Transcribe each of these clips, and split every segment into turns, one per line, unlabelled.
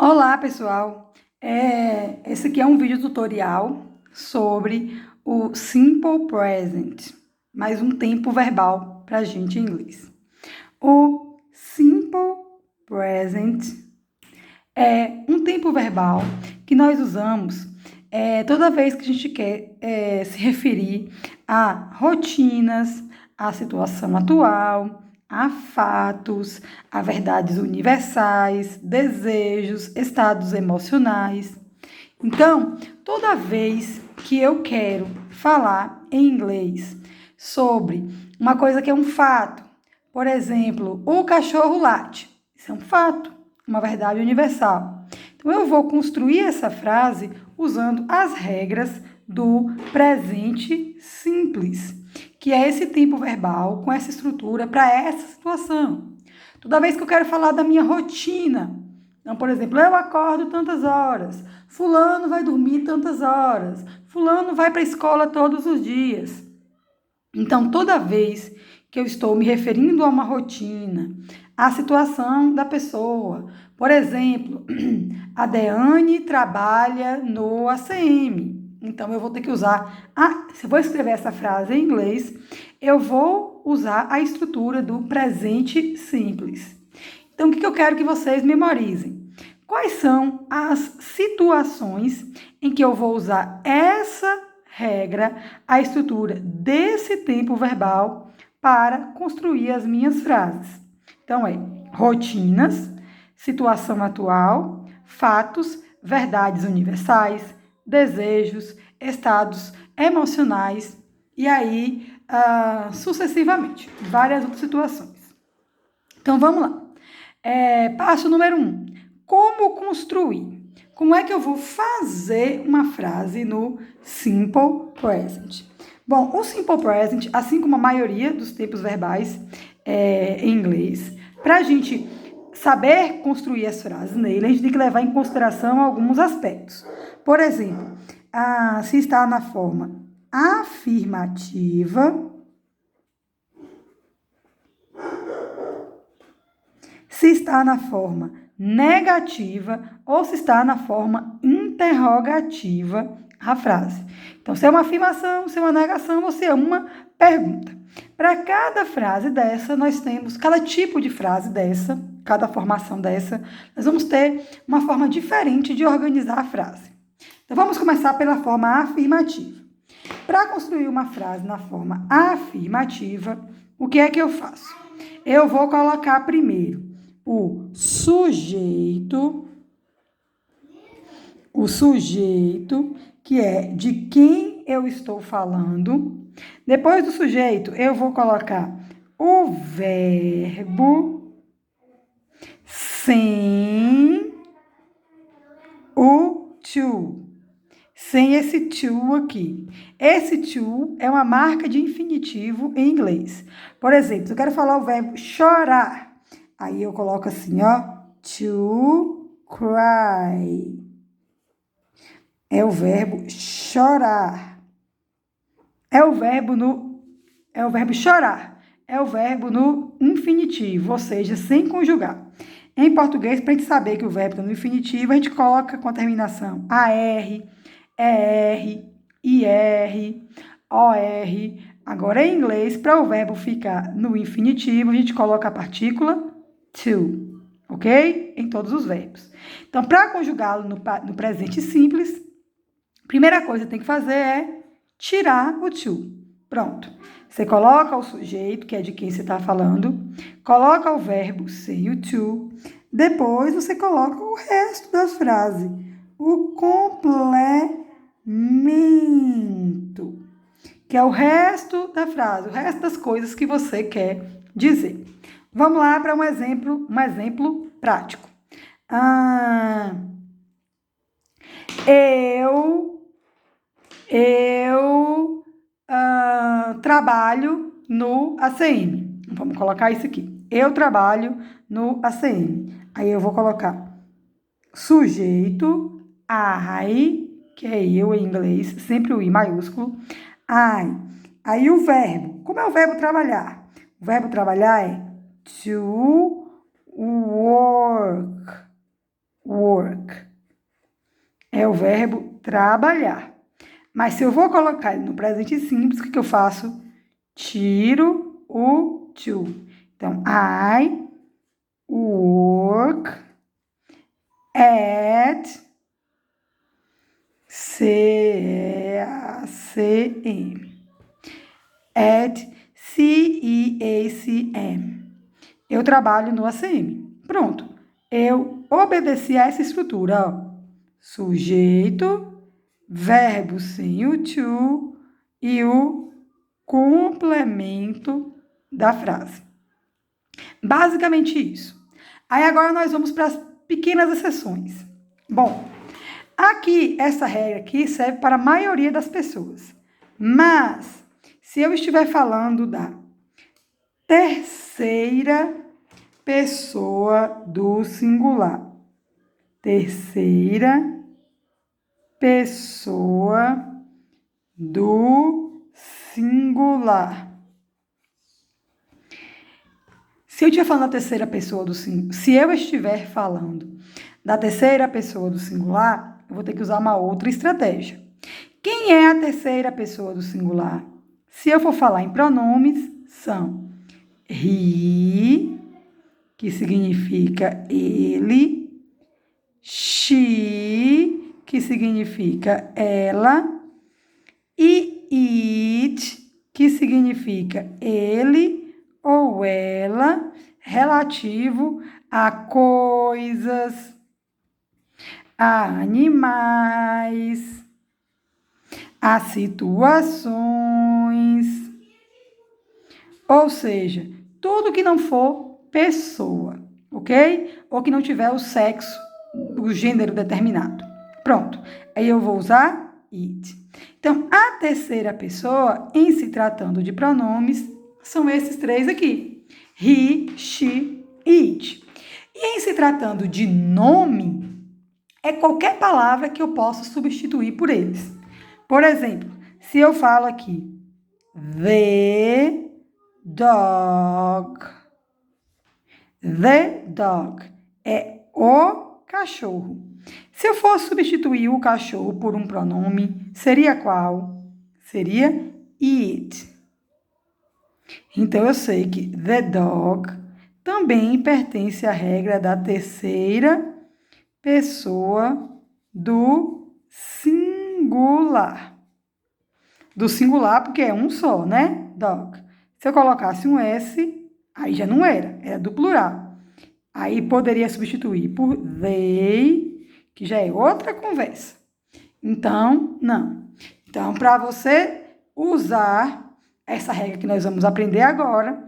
Olá, pessoal! Esse aqui é um vídeo tutorial sobre o Simple Present, mais um tempo verbal para a gente em inglês. O Simple Present é um tempo verbal que nós usamos toda vez que a gente quer se referir a rotinas, à situação atual, a fatos, a verdades universais, desejos, estados emocionais. Então, toda vez que eu quero falar em inglês sobre uma coisa que é um fato, por exemplo, o cachorro late, isso é um fato, uma verdade universal. Então, eu vou construir essa frase usando as regras do presente simples, que é esse tempo verbal com essa estrutura para essa situação. Toda vez que eu quero falar da minha rotina, então, por exemplo, eu acordo tantas horas, fulano vai dormir tantas horas, fulano vai para a escola todos os dias. Então, toda vez que eu estou me referindo a uma rotina, à situação da pessoa, por exemplo, a Deane trabalha no ACM. Então, eu vou ter que usar, se eu vou escrever essa frase em inglês, eu vou usar a estrutura do presente simples. Então, o que eu quero que vocês memorizem? Quais são as situações em que eu vou usar essa regra, a estrutura desse tempo verbal para construir as minhas frases? Então, rotinas, situação atual, fatos, verdades universais, desejos, estados emocionais e aí sucessivamente, várias outras situações. Então, vamos lá. Passo número 1. Como construir? Como é que eu vou fazer uma frase no Simple Present? Bom, o Simple Present, assim como a maioria dos tempos verbais em inglês, para a gente saber construir as frases nele, a gente tem que levar em consideração alguns aspectos. Por exemplo, se está na forma afirmativa, se está na forma negativa ou se está na forma interrogativa a frase. Então, se é uma afirmação, se é uma negação ou se é uma pergunta. Para cada frase dessa, nós temos, cada tipo de frase dessa, cada formação dessa, nós vamos ter uma forma diferente de organizar a frase. Então, vamos começar pela forma afirmativa. Para construir uma frase na forma afirmativa, o que é que eu faço? Eu vou colocar primeiro o sujeito, que é de quem eu estou falando. Depois do sujeito, eu vou colocar o verbo sem o to. Sem esse to aqui. Esse to é uma marca de infinitivo em inglês. Por exemplo, se eu quero falar o verbo chorar, aí eu coloco assim, ó, to cry. É o verbo chorar. É o verbo chorar. É o verbo no infinitivo, ou seja, sem conjugar. Em português, para a gente saber que o verbo está no infinitivo, a gente coloca com a terminação AR, ER, IR, OR. Agora, em inglês, para o verbo ficar no infinitivo, a gente coloca a partícula to, ok? Em todos os verbos. Então, para conjugá-lo no presente simples, a primeira coisa que tem que fazer é tirar o to. Pronto. Você coloca o sujeito, que é de quem você está falando, coloca o verbo sem o to, depois você coloca o resto da frase, o complemento, que é o resto da frase, o resto das coisas que você quer dizer. Vamos lá para um exemplo prático. Eu trabalho no ACM. Vamos colocar isso aqui. Eu trabalho no ACM. Aí eu vou colocar sujeito, I, que é eu em inglês, sempre o I maiúsculo, I. Aí o verbo. Como é o verbo trabalhar? O verbo trabalhar é to work. é o verbo trabalhar. Mas se eu vou colocar ele no presente simples, o que eu faço? Tiro o to. Então, I work at C-E-A-C-M. At C-E-A-C-M. Eu trabalho no ACM. Pronto. Eu obedeci a essa estrutura, ó. Sujeito, verbo sem o to e o complemento da frase. Basicamente isso. Aí agora nós vamos para as pequenas exceções. Bom, aqui, essa regra aqui serve para a maioria das pessoas. Mas, se eu estiver falando da terceira pessoa do singular, terceira pessoa do singular. Se eu estiver falando da terceira pessoa do singular, se eu estiver falando da terceira pessoa do singular, eu vou ter que usar uma outra estratégia. Quem é a terceira pessoa do singular? Se eu for falar em pronomes, são he, que significa ele, she, que significa ela, e it, que significa ele ou ela, relativo a coisas, a animais, a situações, ou seja, tudo que não for pessoa, ok? Ou que não tiver o sexo, o gênero determinado. Pronto. Aí eu vou usar it. Então, a terceira pessoa, em se tratando de pronomes, são esses três aqui. He, she, it. E em se tratando de nome, é qualquer palavra que eu possa substituir por eles. Por exemplo, se eu falo aqui, the dog. The dog é o cachorro. Se eu for substituir o cachorro por um pronome, seria qual? Seria it. Então, eu sei que the dog também pertence à regra da terceira pessoa do singular. Do singular, porque é um só, né? Dog. Se eu colocasse um S, aí já não era do plural. Aí poderia substituir por they, que já é outra conversa. Então, não. Então, para você usar essa regra que nós vamos aprender agora,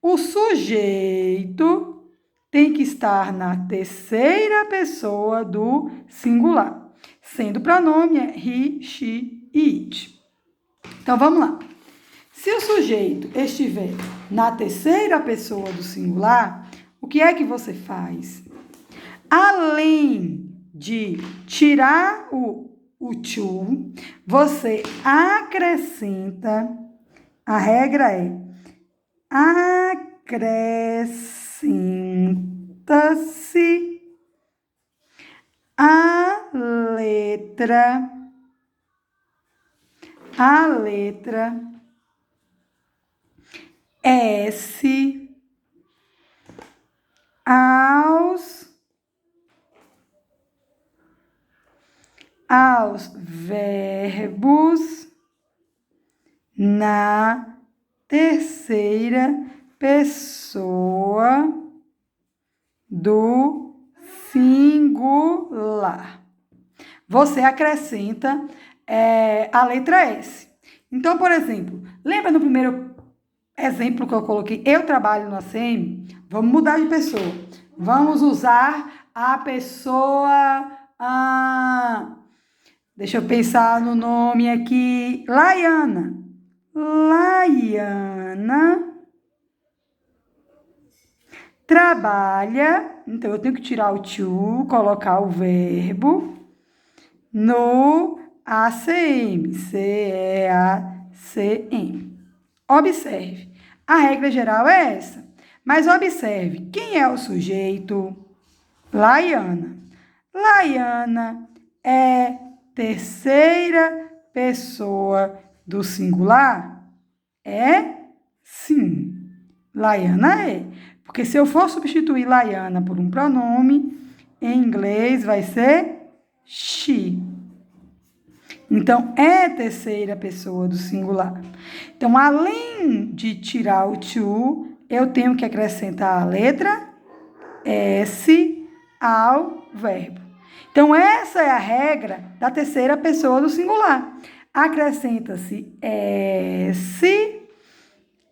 o sujeito tem que estar na terceira pessoa do singular, sendo o pronome he, she, it. Então, vamos lá. Se o sujeito estiver na terceira pessoa do singular, o que é que você faz? Além de tirar o to, você acrescenta, a regra é acrescenta-se a letra S aos verbos na terceira pessoa do singular. Você acrescenta a letra S. Então, por exemplo, lembra no primeiro exemplo que eu coloquei, eu trabalho no ACM? Vamos mudar de pessoa. Vamos usar a pessoa... deixa eu pensar no nome aqui. Laiana. Laiana trabalha. Então, eu tenho que tirar o to, colocar o verbo no ACM. C-E-A-C-M. Observe. A regra geral é essa. Mas observe. Quem é o sujeito? Laiana. Laiana é terceira pessoa do singular? É sim. Laiana é. Porque se eu for substituir Laiana por um pronome, em inglês vai ser she. Então, é terceira pessoa do singular. Então, além de tirar o to, eu tenho que acrescentar a letra S ao verbo. Então, essa é a regra da terceira pessoa do singular. Acrescenta-se S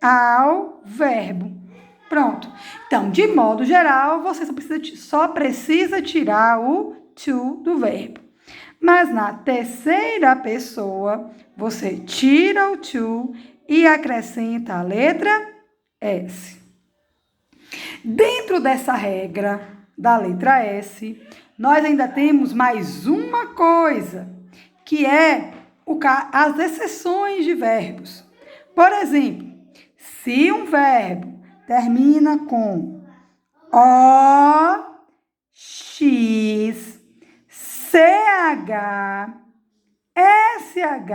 ao verbo. Pronto. Então, de modo geral, você só precisa tirar o to do verbo. Mas na terceira pessoa, você tira o to e acrescenta a letra S. Dentro dessa regra da letra S, nós ainda temos mais uma coisa, que é as exceções de verbos. Por exemplo, se um verbo termina com O, X, CH, SH,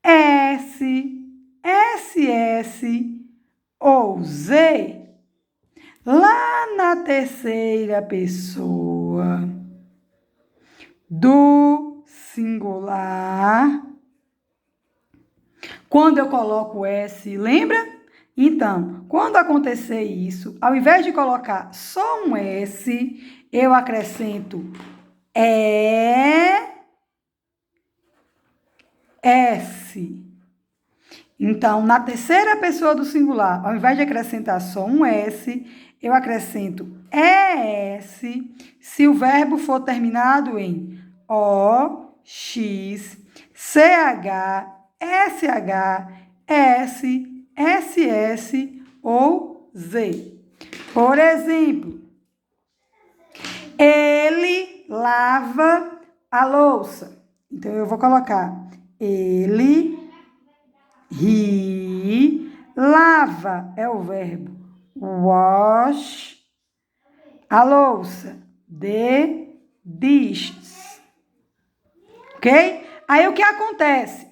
S, SS ou Z, lá na terceira pessoa do singular, quando eu coloco S, lembra? Então, quando acontecer isso, ao invés de colocar só um S, eu acrescento S. Então, na terceira pessoa do singular, ao invés de acrescentar só um S, eu acrescento ES se o verbo for terminado em O, X, CH, SH, S, SS ou Z. Por exemplo, ele lava a louça. Então, eu vou colocar ele, he, lava é o verbo wash, a louça, the dishes. Ok? Aí, o que acontece?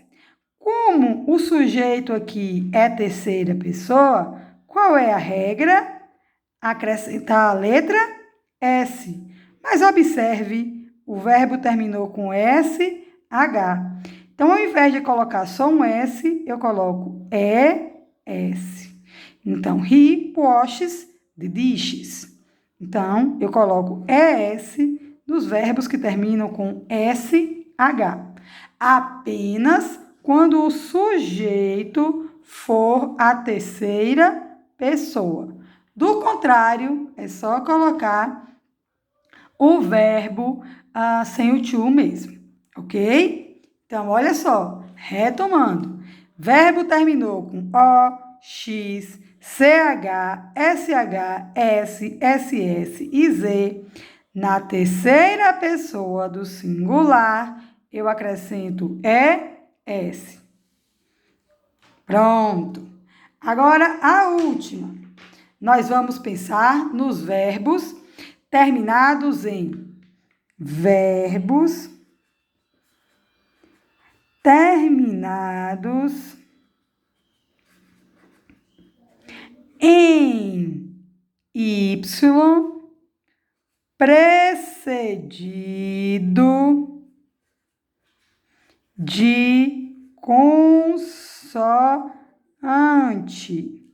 Como o sujeito aqui é terceira pessoa, qual é a regra? Acrescentar a letra S. Mas observe, o verbo terminou com S, H. Então, ao invés de colocar só um S, eu coloco ES. Então, he washes the dishes. Então, eu coloco ES dos verbos que terminam com SH. Apenas quando o sujeito for a terceira pessoa. Do contrário, é só colocar o verbo sem o to mesmo, ok? Então, olha só, retomando. Verbo terminou com O, X, CH, SH, S, SS e Z. Na terceira pessoa do singular, eu acrescento ES. Pronto. Agora, a última. Nós vamos pensar nos verbos terminados em verbos terminados em Y precedido de consoante.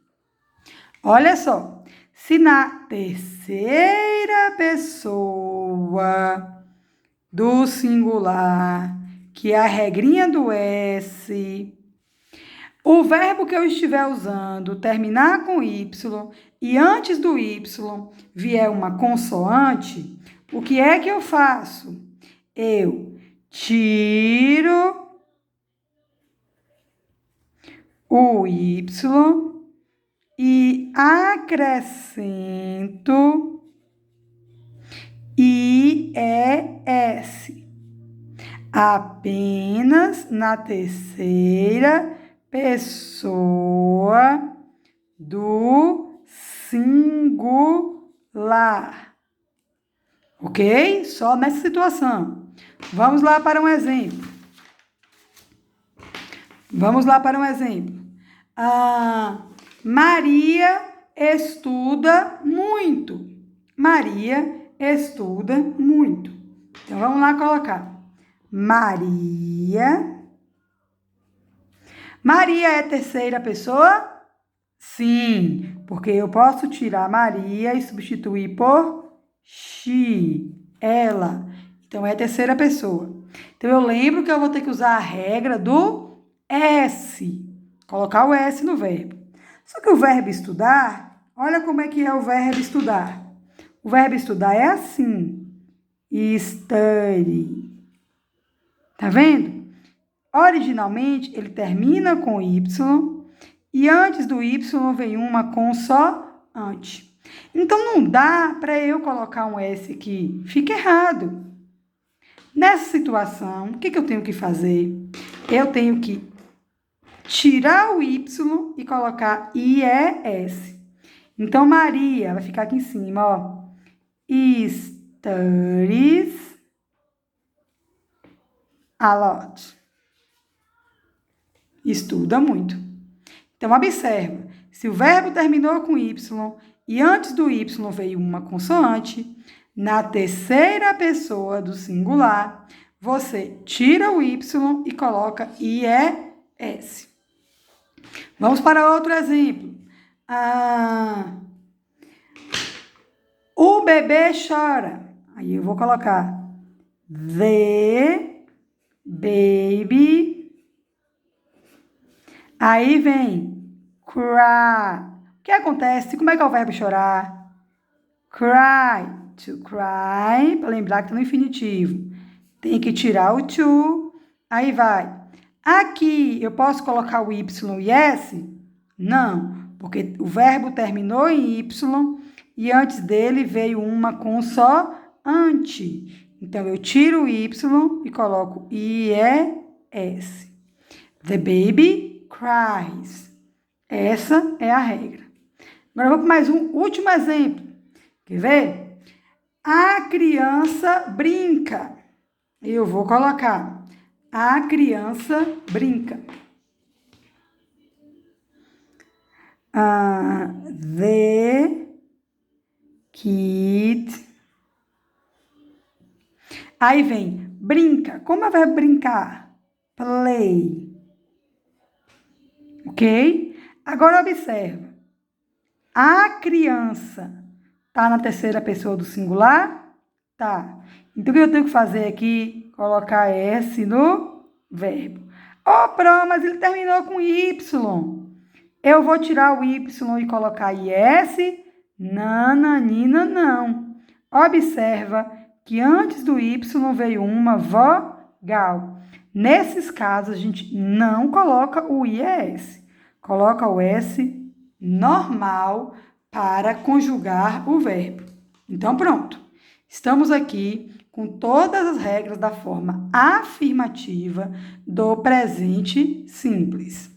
Olha só, se na terceira pessoa do singular, que é a regrinha do S, o verbo que eu estiver usando terminar com Y e antes do Y vier uma consoante, o que é que eu faço? Eu tiro o Y e acrescento IES. Apenas na terceira pessoa do singular. Ok? Só nessa situação. Vamos lá para um exemplo. Maria estuda muito. Maria estuda muito. Então, vamos lá colocar. Maria. Maria é terceira pessoa? Sim, porque eu posso tirar Maria e substituir por she, ela. Então, é terceira pessoa. Então, eu lembro que eu vou ter que usar a regra do S. Colocar o S no verbo. Só que o verbo estudar, olha como é que é o verbo estudar. O verbo estudar é assim. Study. Tá vendo? Originalmente, ele termina com Y e antes do Y vem uma consoante. Então, não dá para eu colocar um S aqui. Fica errado. Nessa situação, o que eu tenho que fazer? Eu tenho que tirar o Y e colocar IES. Então, Maria vai ficar aqui em cima, ó. Studies a lot. Estuda muito. Então, observa. Se o verbo terminou com Y e antes do Y veio uma consoante, na terceira pessoa do singular, você tira o Y e coloca IES. Vamos para outro exemplo. O bebê chora. Aí eu vou colocar the baby. Aí vem cry. O que acontece? Como é que é o verbo chorar? Cry. To cry. Para lembrar que está no infinitivo. Tem que tirar o to. Aí vai. Aqui eu posso colocar o Y e S? Não, porque o verbo terminou em Y e antes dele veio uma consoante. Então, eu tiro o Y e coloco IES. The baby cries. Essa é a regra. Agora, vou para mais um último exemplo. Quer ver? A criança brinca. Eu vou colocar a criança brinca. The kid. Aí vem brinca. Como é o verbo brincar? Play. Ok? Agora observa. A criança tá na terceira pessoa do singular? Tá. Então, o que eu tenho que fazer aqui? Colocar S no verbo. Pronto, mas ele terminou com Y. Eu vou tirar o Y e colocar IS? Nananina, não. Observa que antes do Y veio uma vogal. Nesses casos, a gente não coloca o IES. Coloca o S normal para conjugar o verbo. Então, pronto. Estamos aqui com todas as regras da forma afirmativa do presente simples.